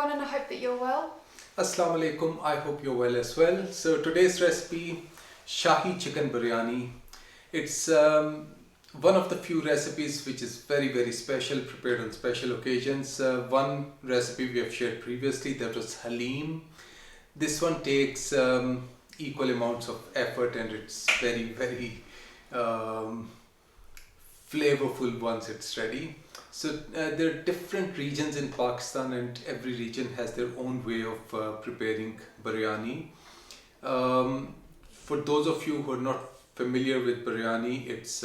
everyone, and I hope that you're well. Assalamu alaikum, I hope you're well as well. So today's recipe, Shahi chicken biryani. It's one of the few recipes which is very special, prepared on special occasions. One recipe we have shared previously, that was halim. This one takes equal amounts of effort, and it's very flavorful once it's ready. So there are different regions in Pakistan, and every region has their own way of preparing biryani. For those of you who are not familiar with biryani, it's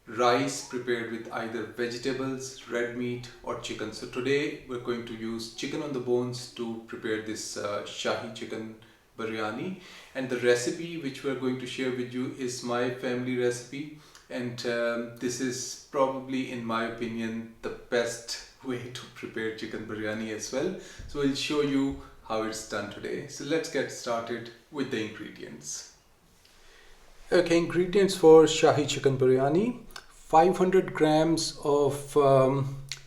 rice prepared with either vegetables, red meat or chicken. So today we're going to use chicken on the bones to prepare this Shahi chicken biryani, and the recipe which we're going to share with you is my family recipe, and this is probably, in my opinion, the best way to prepare chicken biryani as well. So I'll show you how it's done today. So let's get started with the ingredients. Okay, ingredients for Shahi chicken biryani: 500 grams of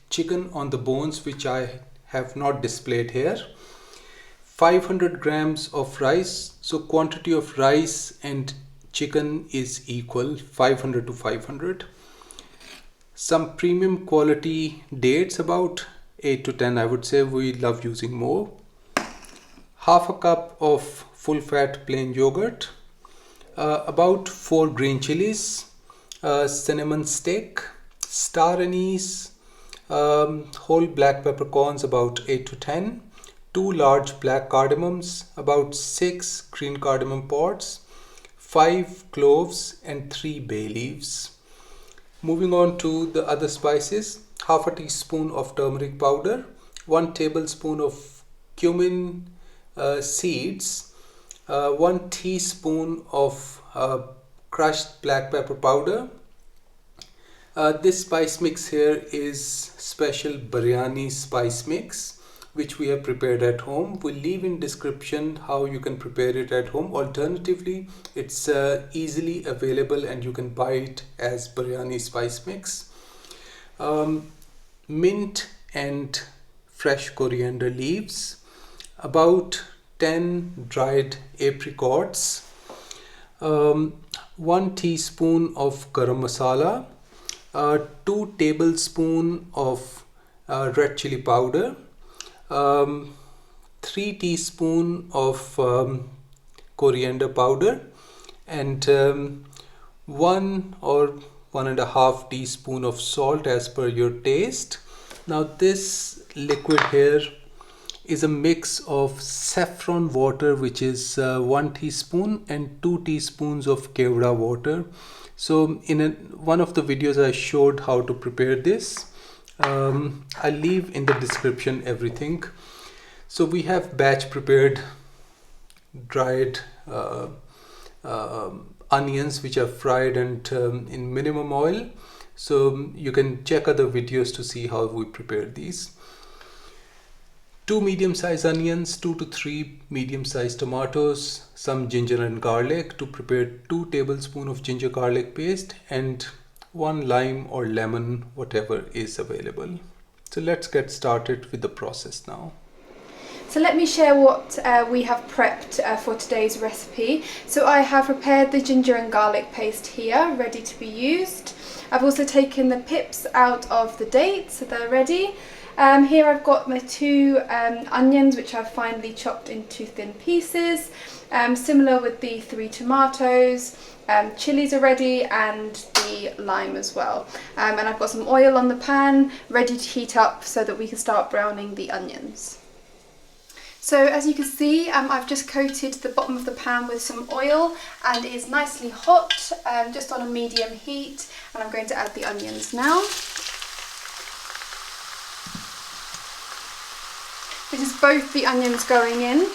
chicken on the bones, which I have not displayed here. 500 grams of rice, so quantity of rice and chicken is equal, 500 to 500. Some premium quality dates, about 8 to 10 I would say, we love using more. Half a cup of full fat plain yogurt, about 4 green chilies, cinnamon stick, star anise, whole black peppercorns, about 8 to 10, 2 large black cardamoms, about 6 green cardamom pods, 5 cloves and 3 bay leaves. Moving on to the other spices: half a teaspoon of turmeric powder, 1 tablespoon of cumin seeds, 1 teaspoon of crushed black pepper powder. This spice mix here is special biryani spice mix, which we have prepared at home. We'll leave in description how you can prepare it at home. Alternatively, it's easily available and you can buy it as biryani spice mix. Mint and fresh coriander leaves, about 10 dried apricots, 1 teaspoon of garam masala, 2 tablespoons of red chilli powder, 3 teaspoons of coriander powder, and 1 or 1.5 teaspoon of salt as per your taste. Now this liquid here is a mix of saffron water, which is 1 teaspoon, and 2 teaspoons of Kewda Water. So in one of the videos I showed how to prepare this. I'll leave in the description everything. So we have batch prepared dried onions, which are fried and in minimum oil. So you can check other videos to see how we prepare these. 2 medium-sized onions, 2 to 3 medium-sized tomatoes, some ginger and garlic to prepare 2 tablespoons of ginger garlic paste, and 1 lime or lemon, whatever is available. So let's get started with the process now. So let me share what we have prepped for today's recipe. So I have prepared the ginger and garlic paste here, ready to be used. I've also taken the pips out of the dates, so they're ready. Here I've got my 2 onions, which I've finely chopped into thin pieces. Similar with the 3 tomatoes. Chilies are ready, and the lime as well. And I've got some oil on the pan ready to heat up so that we can start browning the onions. So as you can see, I've just coated the bottom of the pan with some oil, and it is nicely hot, just on a medium heat, and I'm going to add the onions now. This is both the onions going in.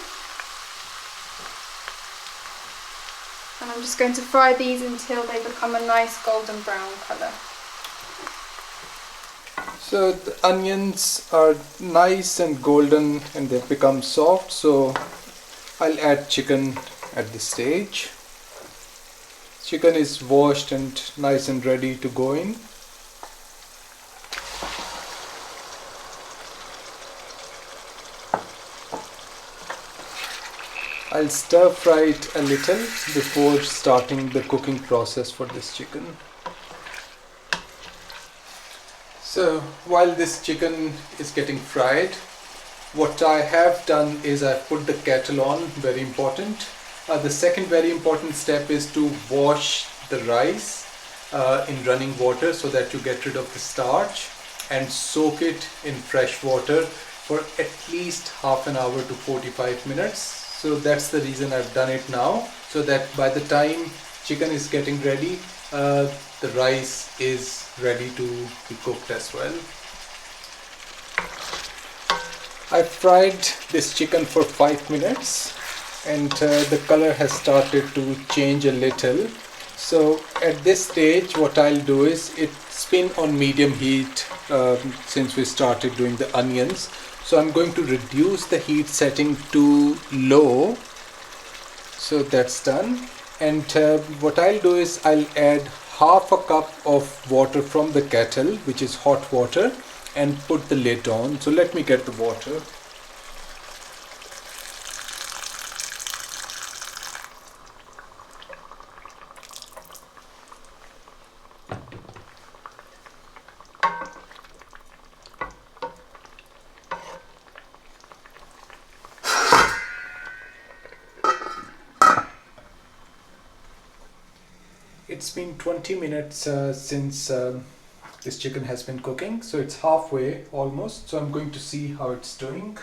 And I'm just going to fry these until they become a nice golden brown colour. So the onions are nice and golden and they've become soft, so I'll add chicken at this stage. Chicken is washed and nice and ready to go in. I'll stir fry it a little before starting the cooking process for this chicken. So while this chicken is getting fried, what I have done is I've put the kettle on, very important. The second very important step is to wash the rice in running water so that you get rid of the starch, and soak it in fresh water for at least half an hour to 45 minutes. So that's the reason I've done it now, so that by the time chicken is getting ready, the rice is ready to be cooked as well. I fried this chicken for 5 minutes and the color has started to change a little. So at this stage what I'll do is, it's been on medium heat since we started doing the onions. So I'm going to reduce the heat setting to low. So that's done. And what I'll do is I'll add half a cup of water from the kettle, which is hot water, and put the lid on. So let me get the water. It's been 20 minutes since this chicken has been cooking, so it's halfway almost. So I'm going to see how it's doing.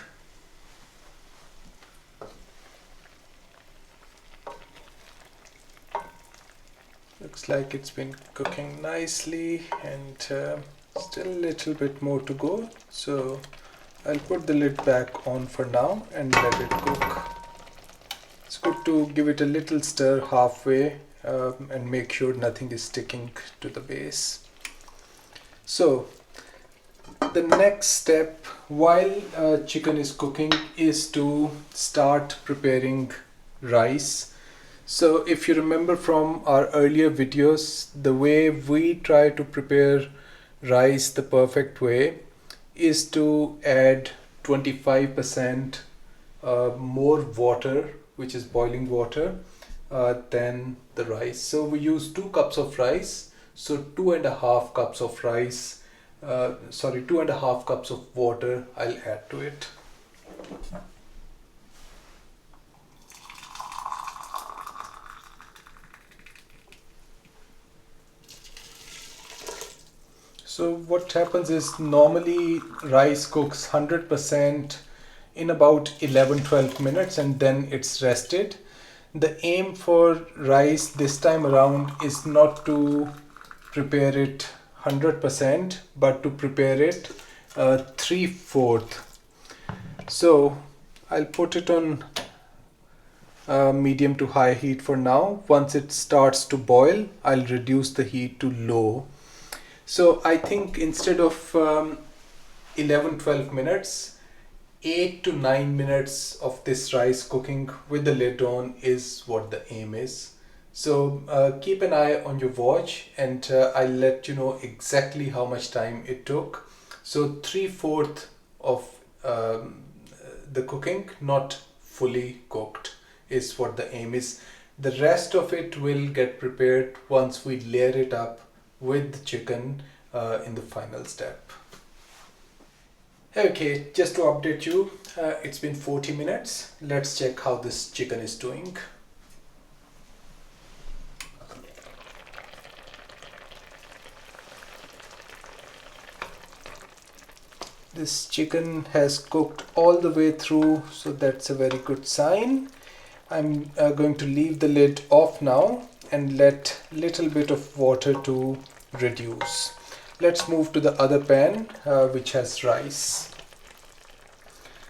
Looks like it's been cooking nicely, and still a little bit more to go. So I'll put the lid back on for now and let it cook. It's good to give it a little stir halfway and make sure nothing is sticking to the base. So the next step while chicken is cooking is to start preparing rice. So if you remember from our earlier videos, the way we try to prepare rice the perfect way is to add 25% more water, which is boiling water, than the rice. So we use 2 cups of rice, so 2.5 cups of rice, 2.5 cups of water I'll add to it. So what happens is, normally rice cooks 100% in about 11-12 minutes and then it's rested. The aim for rice this time around is not to prepare it 100%, but to prepare it 3/4. So I'll put it on medium to high heat for now. Once it starts to boil, I'll reduce the heat to low. So I think instead of 11-12 minutes, 8 to 9 minutes of this rice cooking with the lid on is what the aim is. So keep an eye on your watch, and I'll let you know exactly how much time it took. So 3/4 of the cooking, not fully cooked, is what the aim is. The rest of it will get prepared once we layer it up with the chicken in the final step. Okay, just to update you, it's been 40 minutes. Let's check how this chicken is doing. This chicken has cooked all the way through, so that's a very good sign. I'm going to leave the lid off now and let a little bit of water to reduce. Let's move to the other pan which has rice.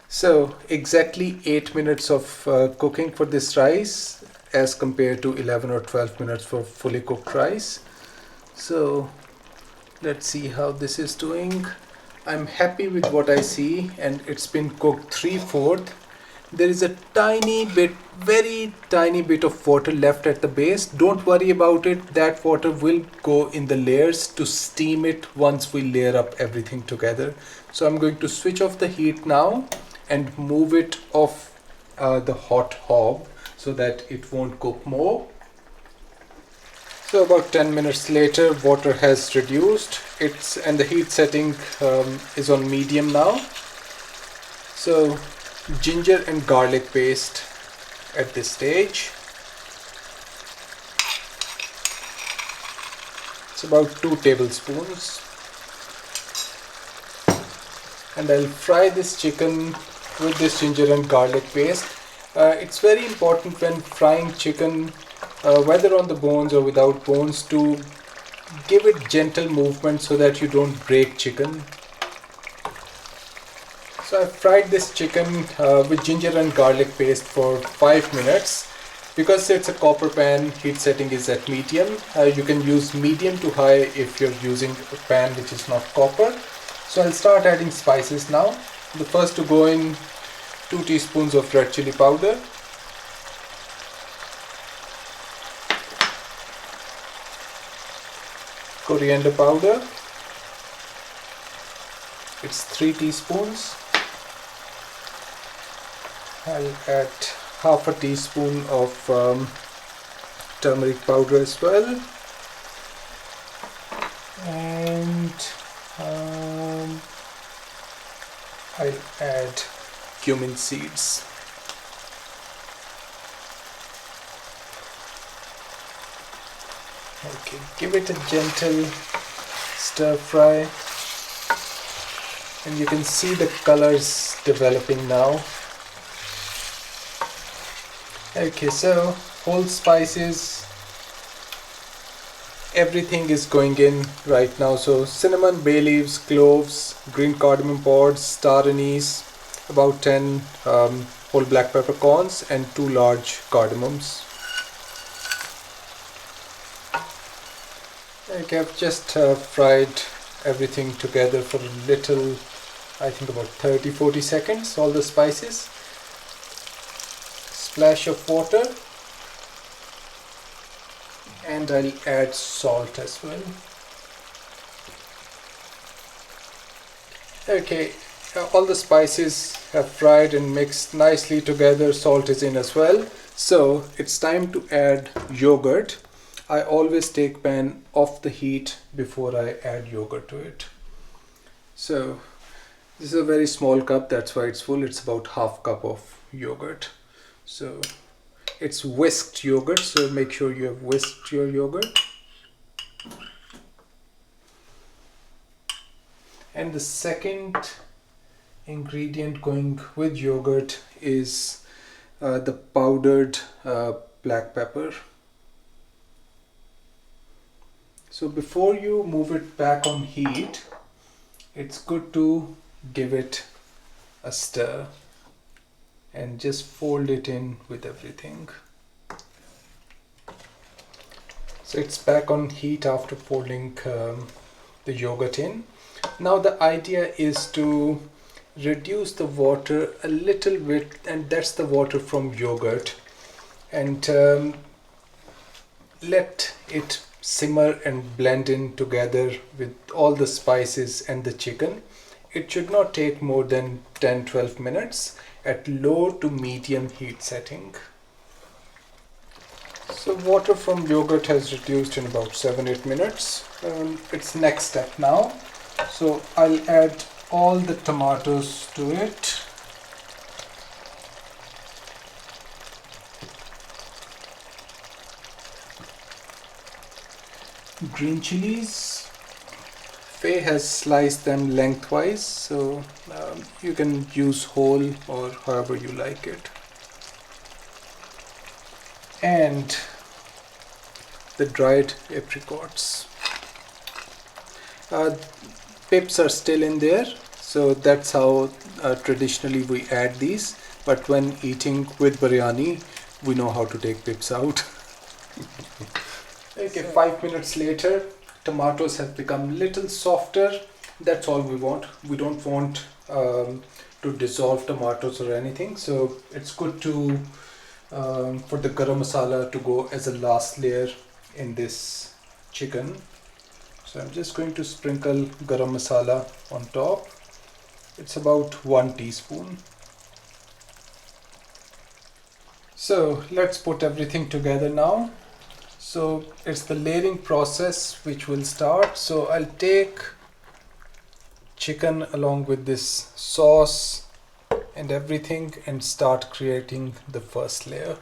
So exactly 8 minutes of cooking for this rice as compared to 11 or 12 minutes for fully cooked rice. So let's see how this is doing. I'm happy with what I see, and it's been cooked 3/4. There is a tiny bit, very tiny bit of water left at the base. Don't worry about it. That water will go in the layers to steam it once we layer up everything together. So I'm going to switch off the heat now and move it off the hot hob so that it won't cook more. So about 10 minutes later, water has reduced. And the heat setting is on medium now. So ginger and garlic paste at this stage. It's about 2 tablespoons. And I'll fry this chicken with this ginger and garlic paste. It's very important when frying chicken, whether on the bones or without bones, to give it gentle movement so that you don't break chicken. So I fried this chicken with ginger and garlic paste for 5 minutes. Because it's a copper pan, heat setting is at medium. You can use medium to high if you're using a pan which is not copper. So I'll start adding spices now. The first to go in, 2 teaspoons of red chilli powder, coriander powder, it's 3 teaspoons. I'll add half a teaspoon of turmeric powder as well, and I'll add cumin seeds. Okay, give it a gentle stir fry, and you can see the colors developing now. Okay, so whole spices, everything is going in right now. So cinnamon, bay leaves, cloves, green cardamom pods, star anise, about 10 whole black peppercorns, and 2 large cardamoms. Okay, I've just fried everything together for a little, I think about 30-40 seconds, all the spices. Splash of water, and I'll add salt as well. Okay, all the spices have fried and mixed nicely together. Salt is in as well. So it's time to add yogurt. I always take pan off the heat before I add yogurt to it. So this is a very small cup, that's why it's full. It's about half cup of yogurt. So it's whisked yogurt, so make sure you have whisked your yogurt. And the second ingredient going with yogurt is the powdered black pepper. So before you move it back on heat, it's good to give it a stir and just fold it in with everything. So it's back on heat after folding the yogurt in. Now the idea is to reduce the water a little bit, and that's the water from yogurt, and let it simmer and blend in together with all the spices and the chicken. It should not take more than 10-12 minutes at low to medium heat setting. So water from yogurt has reduced in about 7-8 minutes. It's next step now. So I'll add all the tomatoes to it. Green chillies. Faye has sliced them lengthwise, so you can use whole or however you like it. And the dried apricots. Pips are still in there, so that's how traditionally we add these, but when eating with biryani we know how to take pips out. Okay, 5 minutes later, tomatoes have become little softer. That's all we want. We don't want to dissolve tomatoes or anything, so it's good to for the garam masala to go as a last layer in this chicken. So I'm just going to sprinkle garam masala on top. It's about 1 teaspoon. So let's put everything together now. So it's the layering process which will start. So I'll take chicken along with this sauce and everything and start creating the first layer.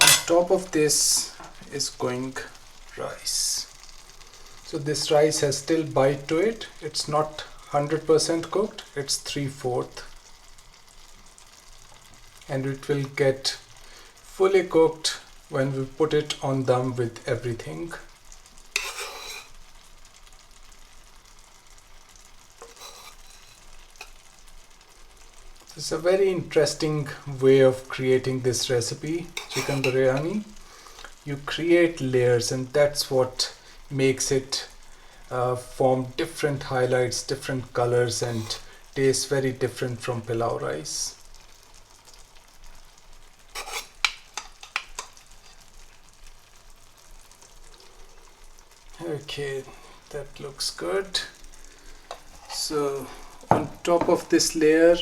On top of this is going rice. So this rice has still bite to it. It's not 100% cooked, it's 3/4. And it will get fully cooked when we put it on dum with everything. It's a very interesting way of creating this recipe, chicken biryani. You create layers, and that's what makes it form different highlights, different colors, and taste very different from pilau rice. Okay, that looks good. So on top of this layer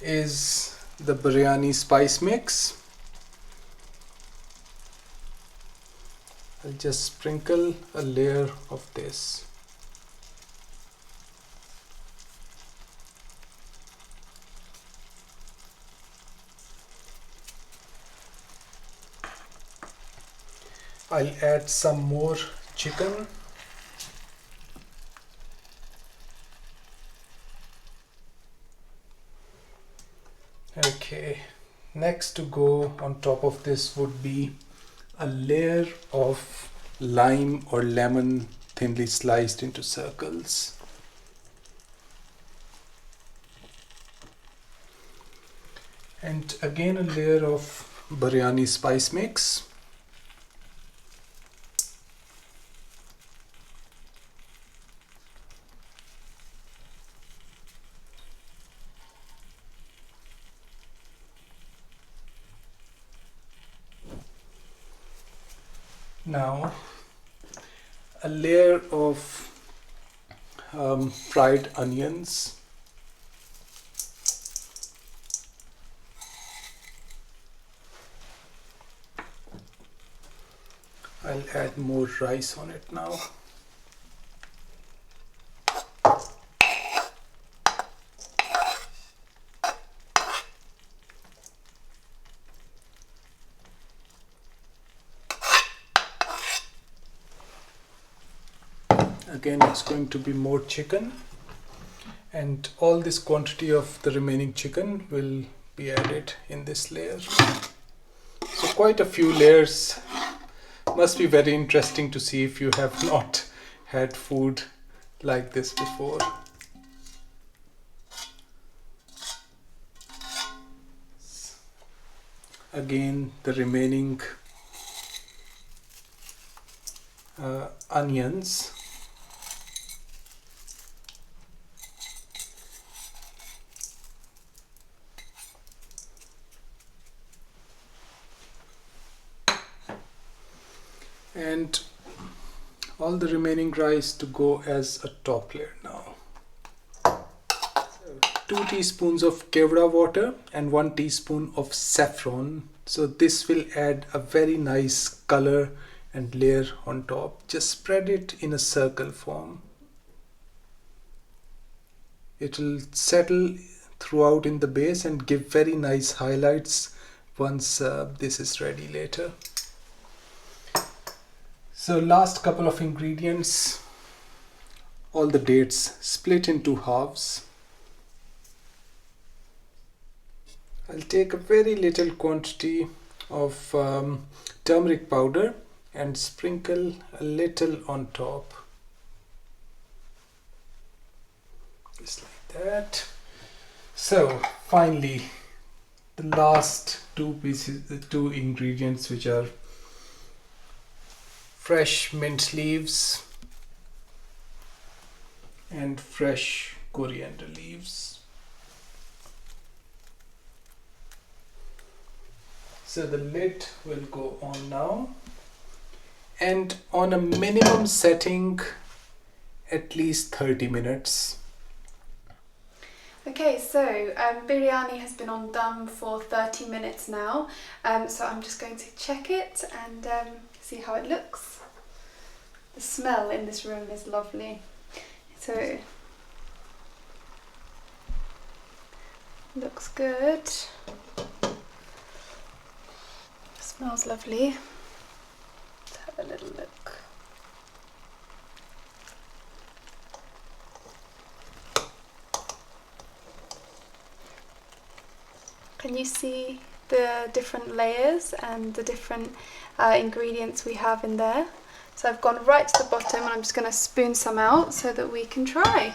is the biryani spice mix. I'll just sprinkle a layer of this. I'll add some more chicken. Okay, next to go on top of this would be a layer of lime or lemon thinly sliced into circles. And again a layer of biryani spice mix. Now a layer of fried onions. I'll add more rice on it now. Again, it's going to be more chicken, and all this quantity of the remaining chicken will be added in this layer. So quite a few layers. Must be very interesting to see if you have not had food like this before. Again, the remaining onions. And all the remaining rice to go as a top layer now. So 2 teaspoons of Kewda Water and 1 teaspoon of saffron. So this will add a very nice color and layer on top. Just spread it in a circle form. It will settle throughout in the base and give very nice highlights once this is ready later. So last couple of ingredients, all the dates split into halves. I'll take a very little quantity of turmeric powder and sprinkle a little on top. Just like that. So finally, the last the two ingredients, which are fresh mint leaves and fresh coriander leaves. So the lid will go on now, and on a minimum setting at least 30 minutes. Okay, so biryani has been on dum for 30 minutes now, so I'm just going to check it and see how it looks. The smell in this room is lovely. So, looks good. Smells lovely. Let's have a little look. Can you see the different layers and the different ingredients we have in there? So I've gone right to the bottom and I'm just going to spoon some out so that we can try.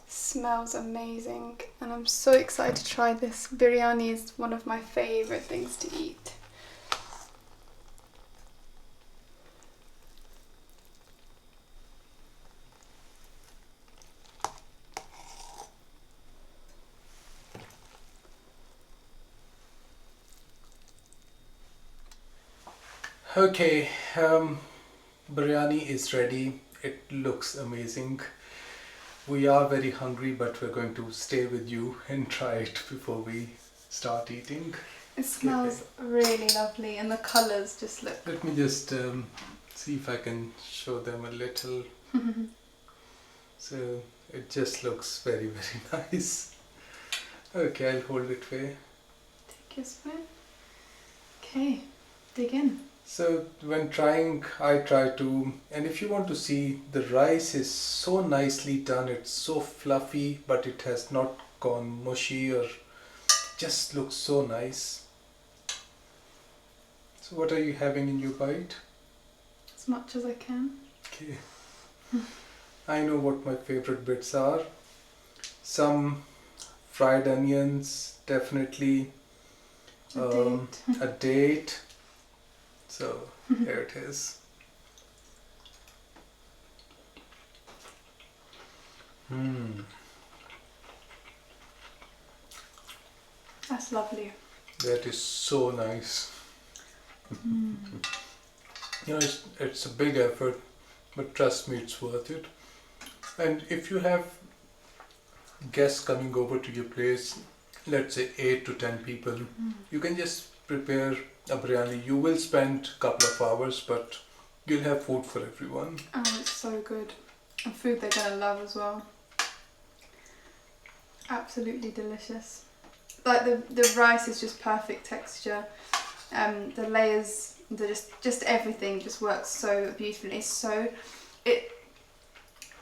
Smells amazing and I'm so excited to try this. Biryani is one of my favourite things to eat. Okay, biryani is ready. It looks amazing. We are very hungry, but we're going to stay with you and try it before we start eating. It smells really lovely and the colours just look... Let me just see if I can show them a little. So it just looks very, very nice. Okay, I'll hold it for you. Take your spoon. Okay, dig in. So when trying, I try to, and if you want to see, the rice is so nicely done. It's so fluffy, but it has not gone mushy or just looks so nice. So what are you having in your bite? As much as I can. Okay. I know what my favorite bits are. Some fried onions, definitely. A date. So here it is. That's lovely. That is so nice. You know, it's a big effort, but trust me, it's worth it. And if you have guests coming over to your place, let's say 8 to 10 people, you can just prepare a biryani. You will spend a couple of hours, but you'll have food for everyone. Oh, it's so good. And food they're going to love as well. Absolutely delicious. Like the rice is just perfect texture. The layers, just everything just works so beautifully.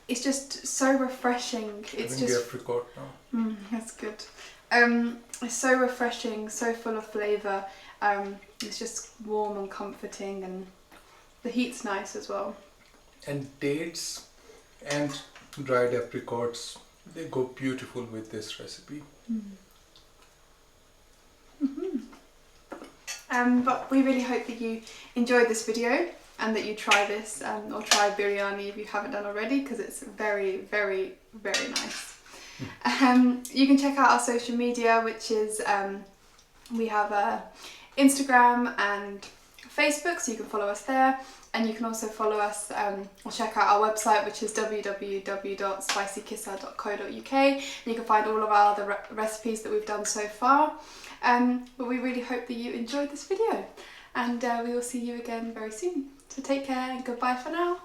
It's just so refreshing. It's Having just the apricot now. that's good. It's so refreshing, so full of flavour. It's just warm and comforting, and the heat's nice as well. And dates and dried apricots, they go beautiful with this recipe. But we really hope that you enjoyed this video and that you try this or try biryani if you haven't done already, because it's very, very, very nice. You can check out our social media, which is we have Instagram and Facebook, so you can follow us there, and you can also follow us or check out our website, which is www.spicykissah.co.uk, and you can find all of our other recipes that we've done so far. But we really hope that you enjoyed this video, and we will see you again very soon. So take care and goodbye for now.